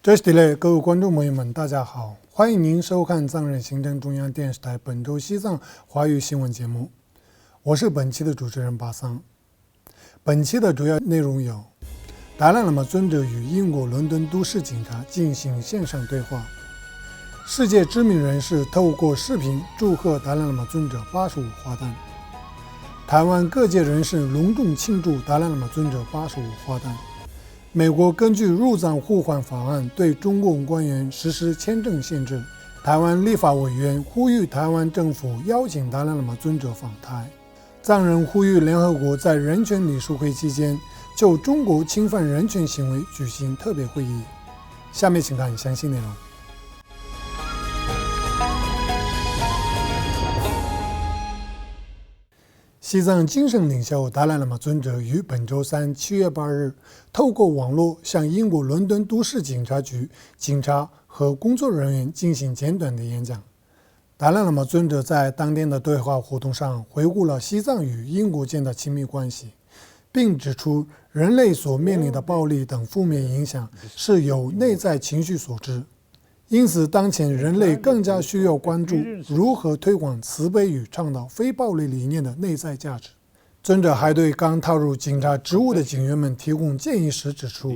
这里的各位观众朋友们，大家好，欢迎您收看藏人行政中央电视台本周西藏华语新闻节目，我是本期的主持人巴桑。本期的主要内容有：达赖喇嘛尊者与英国伦敦都市警察进行线上对话；世界知名人士透过视频祝贺达赖喇嘛尊者85花诞；台湾各界人士隆重庆祝达赖喇嘛尊者85花诞；美国根据入藏互换法案对中共官员实施签证限制；台湾立法委员呼吁台湾政府邀请达赖喇嘛尊者访台；藏人呼吁联合国在人权理事会期间就中国侵犯人权行为举行特别会议。下面请看详细内容。西藏精神领袖达赖喇嘛尊者于本周三7月8日透过网络向英国伦敦都市警察局警察和工作人员进行简短的演讲。达赖喇嘛尊者在当天的对话活动上回顾了西藏与英国间的亲密关系，并指出人类所面临的暴力等负面影响是由内在情绪所致，因此当前人类更加需要关注如何推广慈悲与倡导非暴力理念的内在价值。尊者还对刚踏入警察职务的警员们提供建议时指出，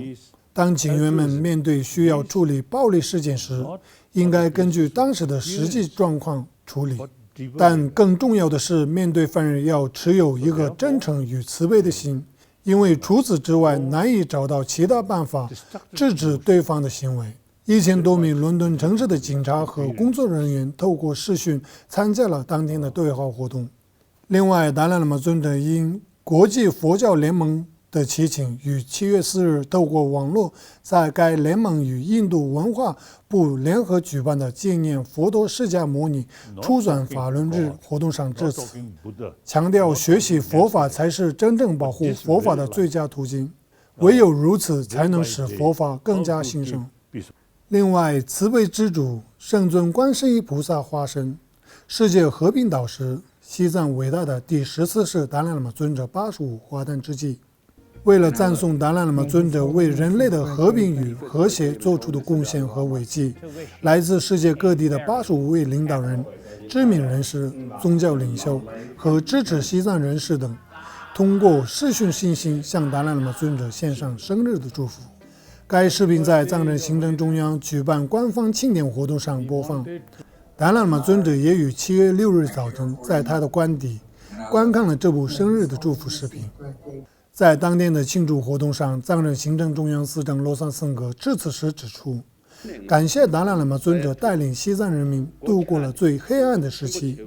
当警员们面对需要处理暴力事件时，应该根据当时的实际状况处理，但更重要的是面对犯人要持有一个真诚与慈悲的心，因为除此之外难以找到其他办法制止对方的行为。1000多名伦敦城市的警察和工作人员透过视讯参加了当天的对话活动。另外，达赖喇嘛尊者因国际佛教联盟的祈请，于7月4日透过网络在该联盟与印度文化部联合举办的纪念佛陀释迦牟尼出转法轮日活动上致辞，强调学习佛法才是真正保护佛法的最佳途径，唯有如此才能使佛法更加兴盛。另外，慈悲之主圣尊观世音菩萨化身、世界和平导师、西藏伟大的第14世达赖喇嘛尊者85花诞之际，为了赞颂达赖喇嘛尊者为人类的和平与和谐做出的贡献和伟绩，来自世界各地的85位领导人、知名人士、宗教领袖和支持西藏人士等，通过视讯信息向达赖喇嘛尊者献上生日的祝福。该视频在藏人行政中央举办官方庆典活动上播放。达赖喇嘛尊者也于7月6日早晨在他的官邸观看了这部生日的祝福视频。在当天的庆祝活动上，藏人行政中央司长罗桑森格致辞时指出，感谢达赖喇嘛尊者带领西藏人民度过了最黑暗的时期，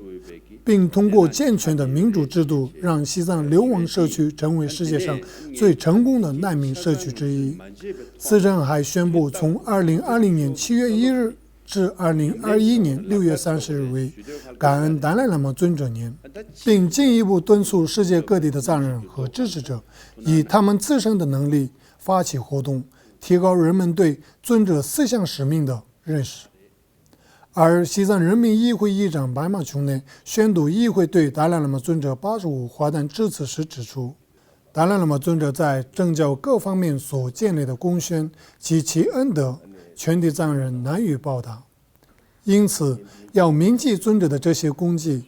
并通过健全的民主制度让西藏流亡社区成为世界上最成功的难民社区之一。司长还宣布从2020年7月1日至2021年6月30日为感恩达赖喇嘛尊者年，并进一步敦促世界各地的藏人和支持者以他们自身的能力发起活动，提高人们对尊者4项使命的认识。而西藏人民议会议长白马琼内宣读议会对达赖喇嘛尊者85花诞致辞时指出，达赖喇嘛尊者在政教各方面所建立的功勋及其恩德，全体藏人难以报答，因此要铭记尊者的这些功绩，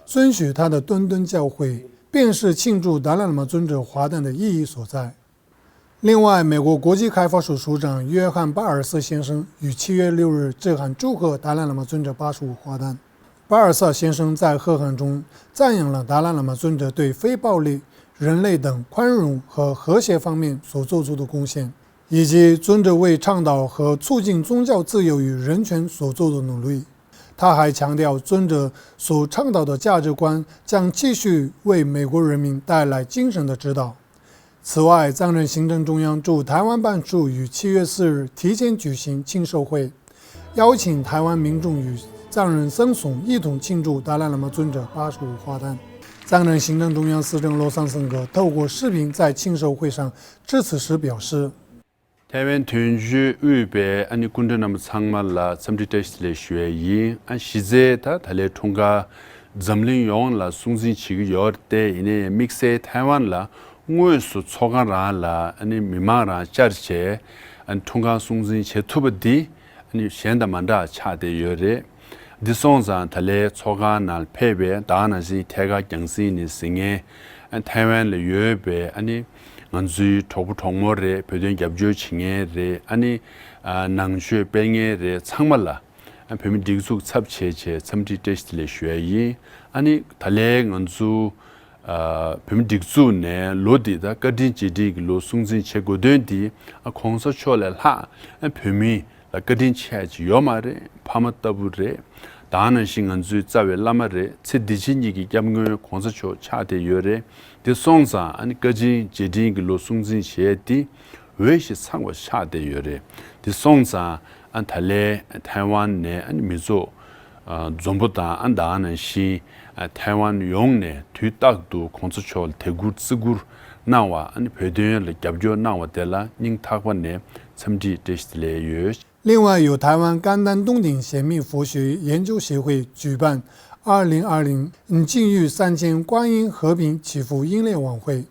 遵循他的敦敦教诲，便是庆祝达赖喇嘛尊者花诞的意义所在。另外，美国国际开发署署长约翰·巴尔瑟先生于7月6日致函祝贺达赖喇嘛尊者85花诞。巴尔瑟先生在贺函中赞扬了达赖喇嘛尊者对非暴力、人类等宽容和和谐方面所做出的贡献，以及尊者为倡导和促进宗教自由与人权所做的努力。他还强调，尊者所倡导的价值观将继续为美国人民带来精神的指导。此外，藏人行政中央驻台湾办事处于7月4日提前举行庆寿会，邀请台湾民众与藏人僧俗一同庆祝达赖喇嘛尊者85花诞。藏人行政中央司长罗桑森格透过视频在庆寿会上致辞时表示，台湾屯区预备安尼군대 남창말라 삼지테스트레 쉐이 안 시제타 달레 통가 점린 용라 숭진 치기 요때 이네 믹세 타이완라 ngui su tsokan raa la mimaa raa char che 통과 송진 제투버디 아니 현다 만다 차대 요래 디송산 달래 초간날 패배 다나지 태가 경신이 생에台湾的粤北아니 먼저 토부 통모래 표정 잡주 칭에래 아니 낭슈 뱅에래 창말라 뱀이 디숙 삽체체 참지 테스트를 쉬어이 아니 달래 먼저 뱀이 디숙네 로디다 거딘지디 로 숭진 체고된디 콘서초를 하 뱀이 거딘치지 요마래 파마더부래 다는 신은주 자외 라마레 츠디진이기 겸거 콘서초 차대 요래 디송사 아니 거지 제딩 로 숭진 셰디 외시 상과 차대 요래 디송사 안 달래台湾내 아니 미조 좀보다 안다는 시台湾 용내 뒤딱도 콘서초 대구 쓰구 나와 아니 배대를 잡죠 나와텔라 닝탁원내 참지 테스트레 요另外，由台湾甘丹东顶显密佛学研究协会举办2020禁欲3000观音和平祈福英烈晚会，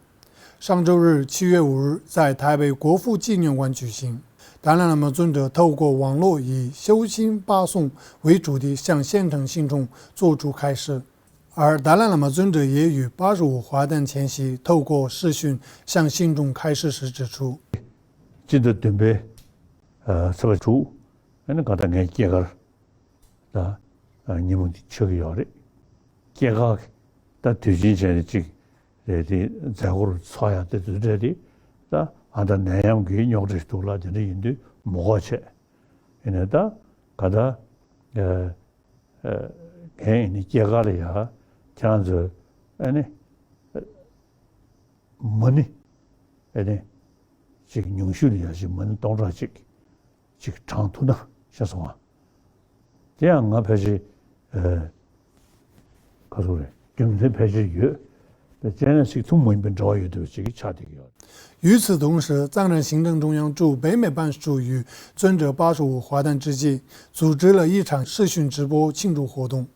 上周日7月5日在台北国父纪念馆举行。达赖喇嘛尊者透过网络以修心八颂为主题，向现场信众作出开示。而达赖喇嘛尊者也于85华诞前夕透过视讯向信众开示时指出，记得准备서버 주 에는 가다 내 개가 다 님은 저기 요래 개가 다 뒤진전에 지 레디 자고를 쏴야 되더라디 다 아다 내양 그 용들 돌아지는 인도 뭐가체 에네다 가다 개인이 개가래야 찬저 아니 뭐니 에네 지금 용실이야 지금 동라지 즉 장투나 셔서와 대양아 배지 가서래 경제 배지 유 제네식 통모임ben 저유도 지기 차대요。与此同时，藏人行政中央驻北美办事处于尊者85华诞之际，组织了一场视讯直播庆祝活动，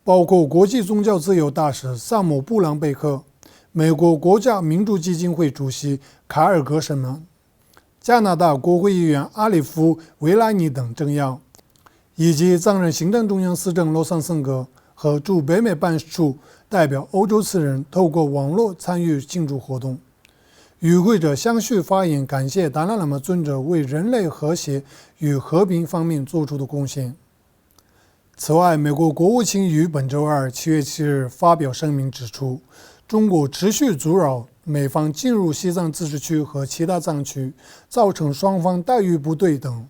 包括国际宗教自由大使萨姆·布朗贝克、美国国家民主基金会主席卡尔·格什曼、加拿大国会议员阿里夫·维拉尼等政要，以及藏人行政中央司政罗桑森格和驻北美办事处代表欧洲次人透过网络参与庆祝活动。与会者相续发言，感谢达赖喇嘛尊者为人类和谐与和平方面做出的贡献。此外，美国国务卿于本周二7月7日发表声明指出，中国持续阻扰美方进入西藏自治区和其他藏区，造成双方待遇不对等，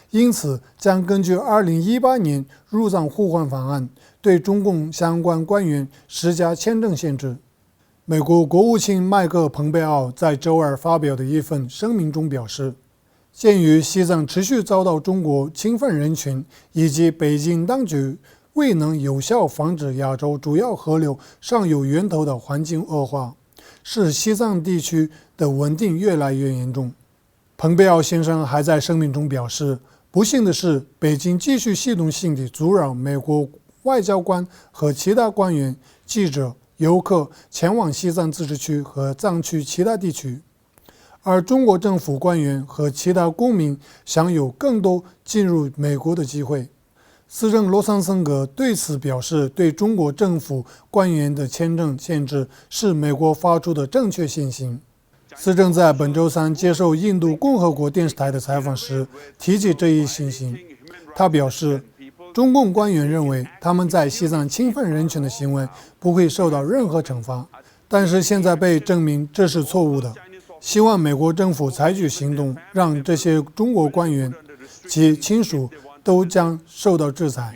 因此将根据2018年入藏互换法案对中共相关官员施加签证限制。美国国务卿麦克·蓬佩奥在周二发表的一份声明中表示，鉴于西藏持续遭到中国侵犯人权，以及北京当局未能有效防止亚洲主要河流上游源头的环境恶化，使西藏地区的稳定越来越严重。蓬佩奥先生还在声明中表示，不幸的是，北京继续系统性地阻扰美国外交官和其他官员、记者、游客前往西藏自治区和藏区其他地区，而中国政府官员和其他公民享有更多进入美国的机会。司政罗桑森格对此表示，对中国政府官员的签证限制是美国发出的正确信息。司政在本周三接受印度共和国电视台的采访时提起这一信息，他表示，中共官员认为他们在西藏侵犯人权的行为不会受到任何惩罚，但是现在被证明这是错误的。希望美国政府采取行动，让这些中国官员及亲属都将受到制裁。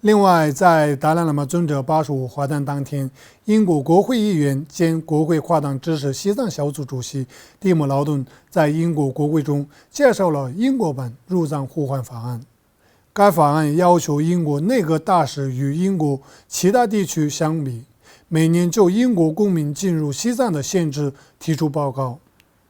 另外，在达赖喇嘛尊者85华诞当天，英国国会议员兼国会跨党支持西藏小组主席蒂姆·劳顿在英国国会中介绍了英国版入藏互换法案。该法案要求英国内阁大使与英国其他地区相比，每年就英国公民进入西藏的限制提出报告，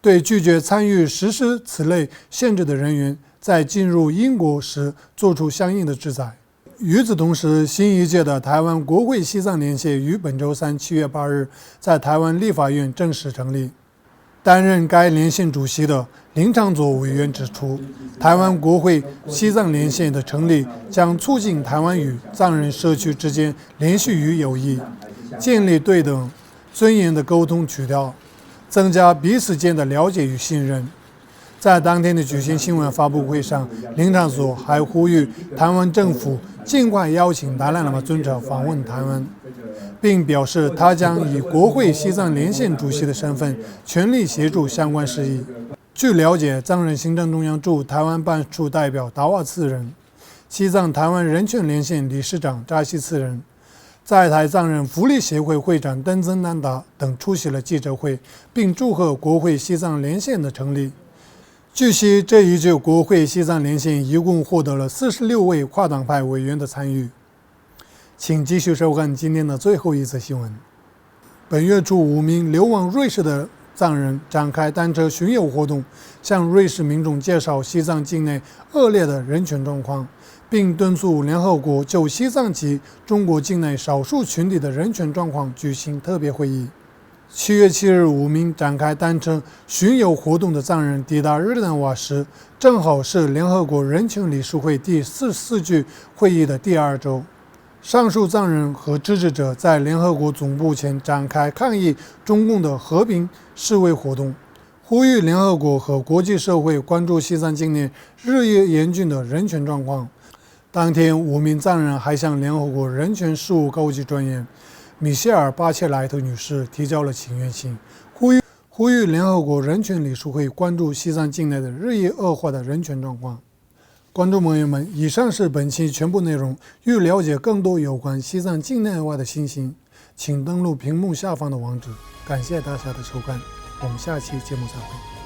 对拒绝参与实施此类限制的人员在进入英国时做出相应的制裁。与此同时，新一届的台湾国会西藏联协于本周三7月8日在台湾立法院正式成立。担任该连线主席的林长佐委员指出，台湾国会西藏连线的成立将促进台湾与藏人社区之间连续与友谊，建立对等、尊严的沟通渠道，增加彼此间的了解与信任。在当天的举行新闻发布会上，林长佐还呼吁台湾政府尽快邀请达赖喇嘛尊者访问台湾，并表示他将以国会西藏连线主席的身份全力协助相关事宜。据了解，藏人行政中央驻台湾办事处代表达瓦次仁、西藏台湾人权连线理事长扎西次仁、在台藏人福利协会会长登增南达等出席了记者会，并祝贺国会西藏连线的成立。据悉，这一届国会西藏连线一共获得了46位跨党派委员的参与。请继续收看今天的最后一则新闻。本月初，5名流亡瑞士的藏人展开单车巡游活动，向瑞士民众介绍西藏境内恶劣的人权状况，并敦促联合国就西藏及中国境内少数群体的人权状况举行特别会议。7月7日，5名展开单车巡游活动的藏人抵达日内瓦时，正好是联合国人权理事会第44届会议的第2周。上述藏人和支持者在联合国总部前展开抗议中共的和平示威活动，呼吁联合国和国际社会关注西藏境内日益严峻的人权状况。当天，5名藏人还向联合国人权事务高级专员米歇尔·巴切莱特女士提交了请愿信，呼吁联合国人权理事会关注西藏境内的日益恶化的人权状况。观众朋友们，以上是本期全部内容。欲了解更多有关西藏境内外的信息，请登录屏幕下方的网址。感谢大家的收看，我们下期节目再会。